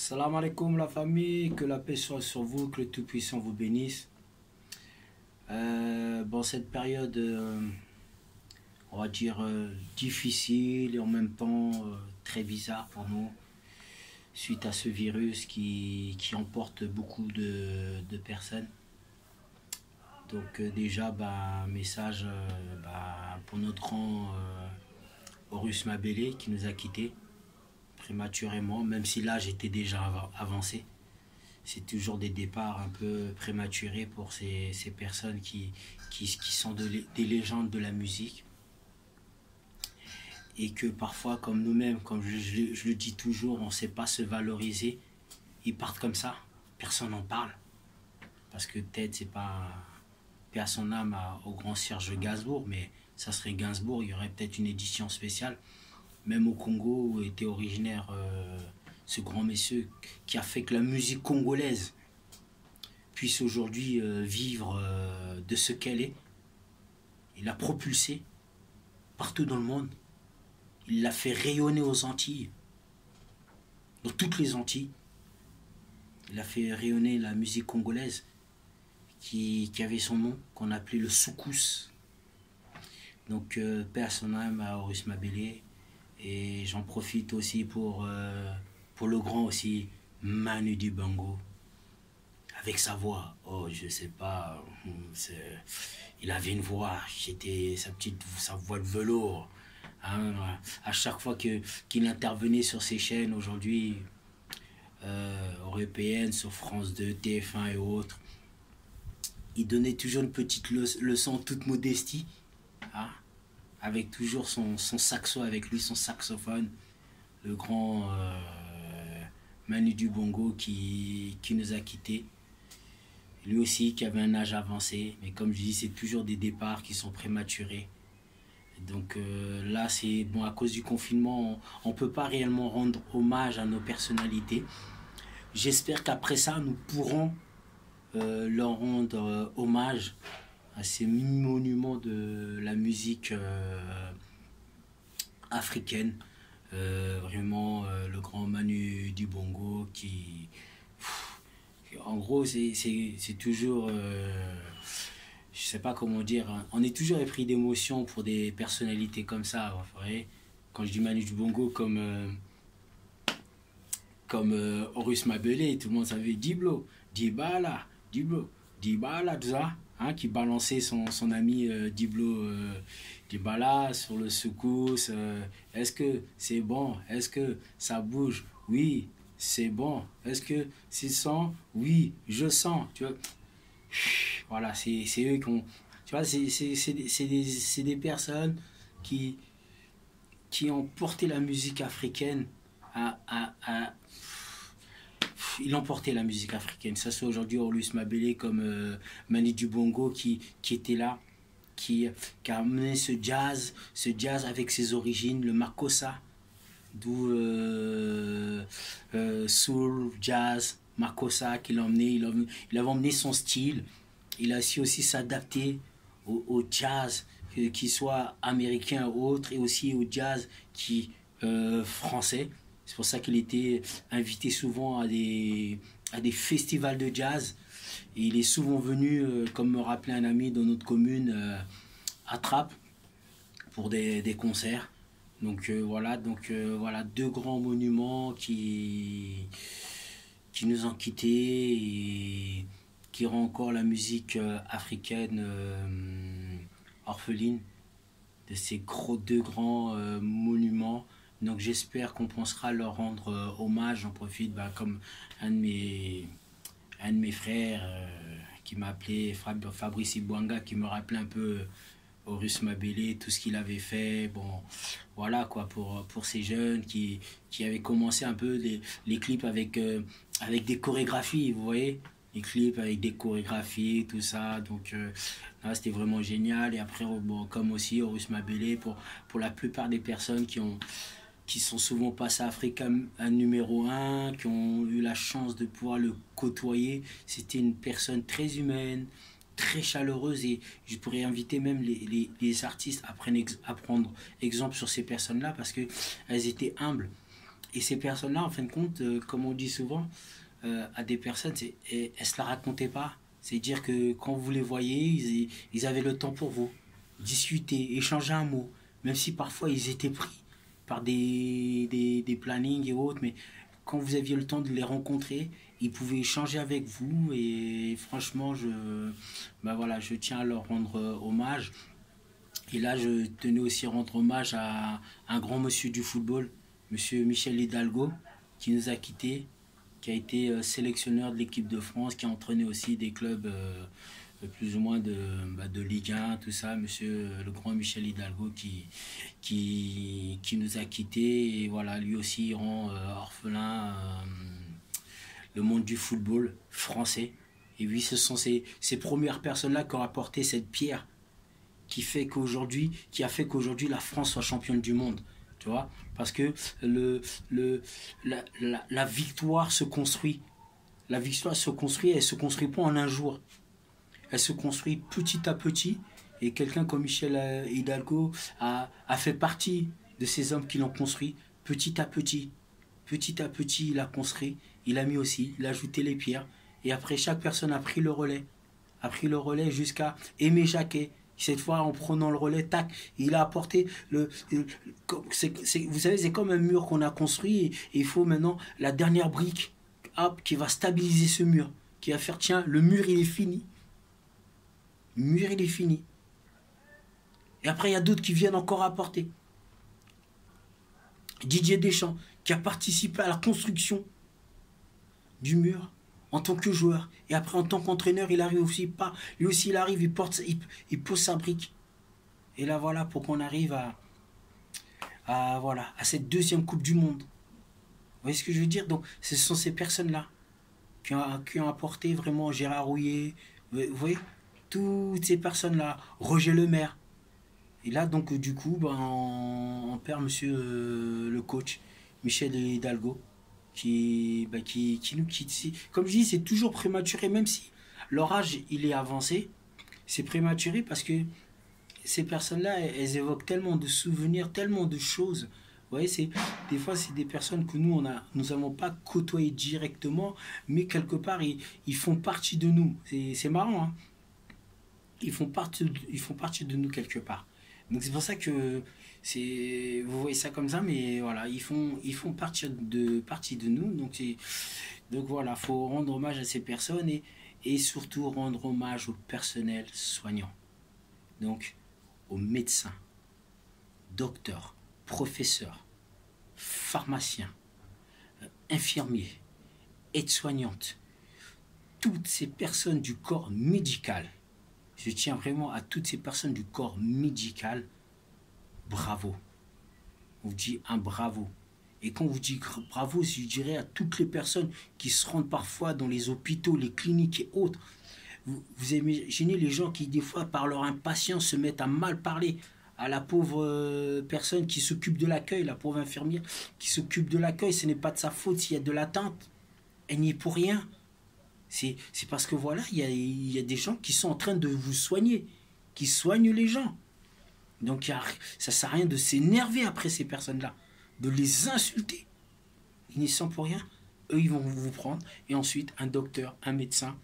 Salam alaikum la famille, que la paix soit sur vous, que le Tout-Puissant vous bénisse. Bon, cette période, on va dire, difficile et en même temps très bizarre pour nous, suite à ce virus qui emporte beaucoup de personnes. Donc déjà, bah, message pour notre grand Horus Mabélé qui nous a quittés prématurément, même si l'âge était déjà avancé. C'est toujours des départs un peu prématurés pour ces personnes qui sont des légendes de la musique. Et que parfois, comme nous-mêmes, comme je le dis toujours, on ne sait pas se valoriser. Ils partent comme ça, personne n'en parle. Parce que peut-être c'est pas paix à son âme au grand Serge Gainsbourg, mais ça serait Gainsbourg, il y aurait peut-être une édition spéciale. Même au Congo, où était originaire ce grand monsieur qui a fait que la musique congolaise puisse aujourd'hui vivre de ce qu'elle est. Il l'a propulsée partout dans le monde. Il l'a fait rayonner aux Antilles, dans toutes les Antilles. Il a fait rayonner la musique congolaise qui avait son nom, qu'on appelait le soukous. Donc, paix à son âme à Horus Mabélé. Et j'en profite aussi pour le grand aussi, Manu Dibango. Avec sa voix, oh je sais pas, il avait une voix, sa voix de velours. Hein, à chaque fois qu'il intervenait sur ces chaînes aujourd'hui, européennes, sur France 2, TF1 et autres, il donnait toujours une petite leçon en toute modestie, hein, avec toujours son saxo avec lui, son saxophone, le grand Manu Dibango qui nous a quittés. Lui aussi qui avait un âge avancé, mais comme je dis, c'est toujours des départs qui sont prématurés. Donc là, c'est bon, à cause du confinement, on ne peut pas réellement rendre hommage à nos personnalités. J'espère qu'après ça, nous pourrons leur rendre hommage à ces monuments de la musique africaine. Vraiment, le grand Manu Dibango qui... En gros, c'est toujours... je sais pas comment dire. Hein. On est toujours épris d'émotion pour des personnalités comme ça. Vous voyez, quand je dis Manu Dibango comme Horus Mabélé, tout le monde savait Diblo, Dibala, Diblo, Dibala, tout ça. Hein, qui balançait son ami Diblo Dibala sur le secousse. Est-ce que c'est bon? Est-ce que ça bouge? Oui, c'est bon. Est-ce que c'est sent? Oui, je sens. Tu vois? Voilà, c'est eux qui ont... Tu vois, c'est des personnes qui ont porté la musique africaine ils ont porté la musique africaine. Ça soit aujourd'hui Horus Mabélé comme Manu Dibango qui était là, qui a amené ce jazz avec ses origines, le makossa, d'où soul, jazz, makossa qu'il a emmené. Il avait emmené son style. Il a su aussi s'adapter au jazz, qu'il soit américain ou autre, et aussi au jazz français. C'est pour ça qu'il était invité souvent à des festivals de jazz. Et il est souvent venu, comme me rappelait un ami dans notre commune, à Trappes, pour des concerts. Donc voilà, deux grands monuments qui nous ont quittés et qui rend encore la musique africaine orpheline de ces deux grands monuments. Donc j'espère qu'on pensera leur rendre hommage. J'en profite comme un de mes frères qui m'a appelé Fabrice Ibouanga, qui me rappelait un peu Horus Mabélé, tout ce qu'il avait fait. Bon, voilà quoi, pour ces jeunes qui avaient commencé un peu les clips avec des chorégraphies, vous voyez, les clips avec des chorégraphies, tout ça. Donc c'était vraiment génial. Et après, bon, comme aussi Horus Mabélé, pour la plupart des personnes qui sont souvent passés à Africa un numéro 1, qui ont eu la chance de pouvoir le côtoyer. C'était une personne très humaine, très chaleureuse, et je pourrais inviter même les artistes à prendre exemple sur ces personnes-là parce qu'elles étaient humbles Et ces personnes-là, en fin de compte, comme on dit souvent à des personnes, elles ne se la racontaient pas. C'est dire que quand vous les voyez, ils avaient le temps pour vous. Discuter, échanger un mot. Même si parfois ils étaient pris par des plannings et autres, mais quand vous aviez le temps de les rencontrer, ils pouvaient échanger avec vous. Et franchement, bah voilà, je tiens à leur rendre hommage. Et là, je tenais aussi à rendre hommage à un grand monsieur du football, monsieur Michel Hidalgo, qui nous a quittés, qui a été sélectionneur de l'équipe de France, qui a entraîné aussi des clubs plus ou moins de Ligue 1, tout ça. Monsieur le grand Michel Hidalgo qui nous a quittés. Et voilà, lui aussi, il rend orphelin le monde du football français. Et oui, ce sont ces premières personnes-là qui ont apporté cette pierre qui a fait qu'aujourd'hui la France soit championne du monde, tu vois, parce que la victoire se construit, elle se construit pas en un jour, elle se construit petit à petit, et quelqu'un comme Michel Hidalgo a fait partie de ces hommes qui l'ont construit petit à petit il a construit, il a mis aussi, il a ajouté les pierres, et après chaque personne a pris le relais jusqu'à Aimé Jacquet. Cette fois, en prenant le relais, tac, il a apporté vous savez, c'est comme un mur qu'on a construit et il faut maintenant la dernière brique hop, qui va stabiliser ce mur, qui va faire, tiens, le mur, il est fini. Le mur, il est fini. Et après, il y a d'autres qui viennent encore apporter. Didier Deschamps, qui a participé à la construction du mur en tant que joueur. Et après, en tant qu'entraîneur, il arrive aussi pas. Lui aussi, il arrive, il pose sa brique. Et là, voilà, pour qu'on arrive voilà, à cette deuxième Coupe du Monde. Vous voyez ce que je veux dire? Donc, ce sont ces personnes-là qui ont apporté vraiment Gérard Rouillet. Vous voyez? Toutes ces personnes-là. Roger Lemaire. Et là, donc, du coup, ben, on perd monsieur le coach, Michel Hidalgo, qui nous quitte. Comme je dis, c'est toujours prématuré, même si leur âge il est avancé, c'est prématuré parce que ces personnes-là, elles évoquent tellement de souvenirs, tellement de choses. Vous voyez, des fois, c'est des personnes que nous n'avons pas côtoyées directement, mais quelque part, ils font partie de nous. C'est marrant, hein? Ils font partie de nous quelque part. Donc c'est pour ça que vous voyez ça comme ça, mais voilà, ils font partie de nous. Donc voilà, faut rendre hommage à ces personnes et surtout rendre hommage au personnel soignant. Donc aux médecins, docteurs, professeurs, pharmaciens, infirmiers, aides-soignantes, toutes ces personnes du corps médical. Je tiens vraiment à toutes ces personnes du corps médical, bravo. On vous dit un bravo. Et quand on vous dit bravo, je dirais à toutes les personnes qui se rendent parfois dans les hôpitaux, les cliniques et autres. Vous imaginez les gens qui, des fois, par leur impatience, se mettent à mal parler à la pauvre personne qui s'occupe de l'accueil, la pauvre infirmière qui s'occupe de l'accueil. Ce n'est pas de sa faute s'il y a de l'attente. Elle n'y est pour rien. C'est parce que voilà, il y a des gens qui sont en train de vous soigner, qui soignent les gens. Donc ça ne sert à rien de s'énerver après ces personnes-là, de les insulter. Ils n'y sont pour rien. Eux, ils vont vous prendre. Et ensuite, un docteur, un médecin,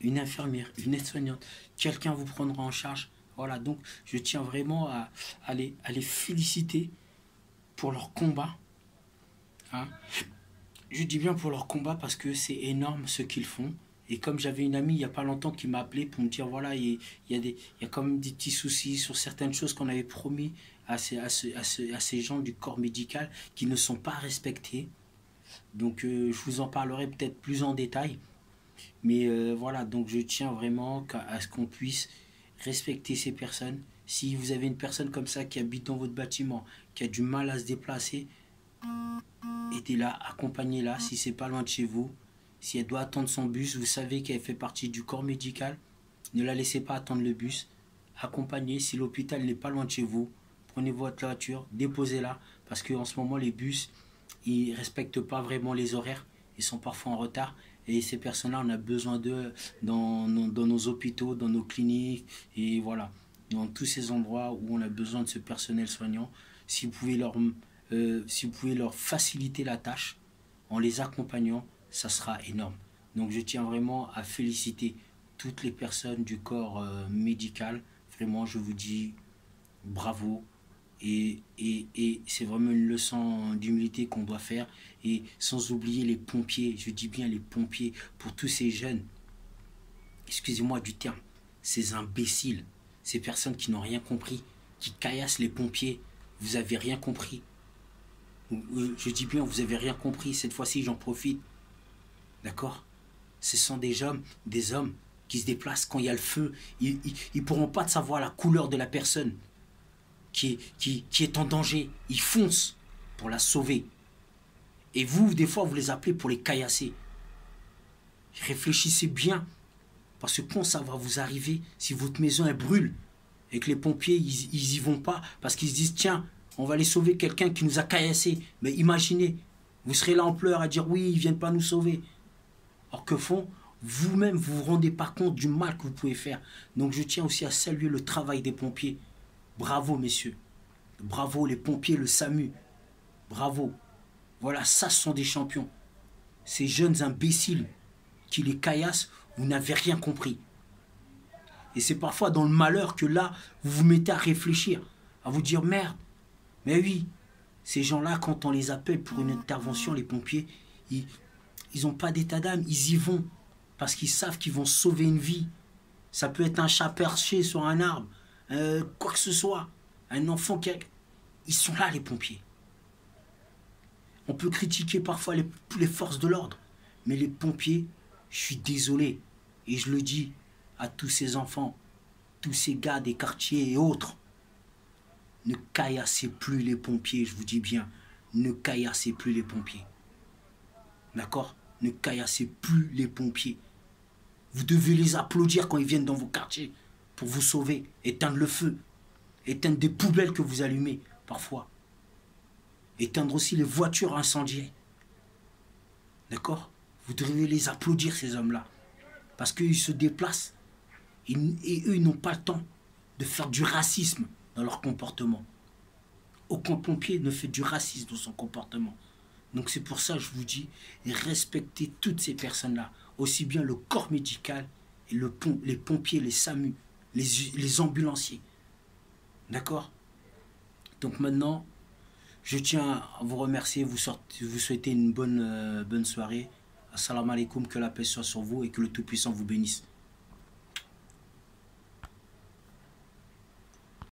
une infirmière, une aide-soignante, quelqu'un vous prendra en charge. Voilà, donc je tiens vraiment à les féliciter pour leur combat. Hein. Je dis bien pour leur combat parce que c'est énorme ce qu'ils font. Et comme j'avais une amie il n'y a pas longtemps qui m'a appelé pour me dire voilà, il y a quand même des petits soucis sur certaines choses qu'on avait promis à ces gens du corps médical qui ne sont pas respectés. Donc je vous en parlerai peut-être plus en détail. Mais voilà, donc je tiens vraiment à ce qu'on puisse respecter ces personnes. Si vous avez une personne comme ça qui habite dans votre bâtiment, qui a du mal à se déplacer, aidez-la, accompagnez-la si c'est pas loin de chez vous. Si elle doit attendre son bus, vous savez qu'elle fait partie du corps médical, ne la laissez pas attendre le bus. Accompagnez, si l'hôpital n'est pas loin de chez vous, prenez votre voiture, déposez-la, parce qu'en ce moment les bus, ils ne respectent pas vraiment les horaires, ils sont parfois en retard. Et ces personnes-là, on a besoin d'eux dans nos hôpitaux, dans nos cliniques, et voilà, dans tous ces endroits où on a besoin de ce personnel soignant. Si vous pouvez si vous pouvez leur faciliter la tâche en les accompagnant, ça sera énorme. Donc je tiens vraiment à féliciter toutes les personnes du corps médical. Vraiment, je vous dis bravo. Et c'est vraiment une leçon d'humilité qu'on doit faire. Et sans oublier les pompiers, je dis bien les pompiers, pour tous ces jeunes, excusez-moi du terme, ces imbéciles, ces personnes qui n'ont rien compris, qui caillassent les pompiers, vous avez rien compris. Je dis bien, vous avez rien compris, cette fois-ci j'en profite. D'accord? Ce sont des hommes qui se déplacent quand il y a le feu. Ils ne pourront pas savoir la couleur de la personne qui est en danger. Ils foncent pour la sauver. Et vous, des fois, vous les appelez pour les caillasser. Réfléchissez bien. Parce que quand ça va vous arriver, si votre maison elle brûle, et que les pompiers, ils y vont pas, parce qu'ils se disent, tiens, on va aller sauver quelqu'un qui nous a caillassé. Mais imaginez, vous serez là en pleurs à dire, oui, ils viennent pas nous sauver. Or que font, vous-même, vous vous rendez pas compte du mal que vous pouvez faire. Donc je tiens aussi à saluer le travail des pompiers. Bravo, messieurs. Bravo, les pompiers, le SAMU. Bravo. Voilà, ça, ce sont des champions. Ces jeunes imbéciles qui les caillassent, vous n'avez rien compris. Et c'est parfois dans le malheur que là, vous vous mettez à réfléchir, à vous dire, merde, mais oui, ces gens-là, quand on les appelle pour une intervention, les pompiers, ils n'ont pas d'état d'âme, ils y vont, parce qu'ils savent qu'ils vont sauver une vie. Ça peut être un chat perché sur un arbre, quoi que ce soit, un enfant qui... Ils sont là, les pompiers. On peut critiquer parfois les forces de l'ordre, mais les pompiers, je suis désolé, et je le dis à tous ces enfants, tous ces gars des quartiers et autres, ne caillassez plus les pompiers, je vous dis bien, ne caillassez plus les pompiers. D'accord? Ne caillassez plus les pompiers. Vous devez les applaudir quand ils viennent dans vos quartiers pour vous sauver, éteindre le feu, éteindre des poubelles que vous allumez parfois, éteindre aussi les voitures incendiées. D'accord? Vous devez les applaudir, ces hommes-là, parce qu'ils se déplacent et eux, ils n'ont pas le temps de faire du racisme dans leur comportement. Aucun pompier ne fait du racisme dans son comportement. Donc c'est pour ça que je vous dis, respectez toutes ces personnes-là, aussi bien le corps médical, et les pompiers, les SAMU, les ambulanciers. D'accord? Donc maintenant, je tiens à vous remercier, vous souhaiter une bonne soirée. Assalamu alaikum, que la paix soit sur vous et que le Tout-Puissant vous bénisse.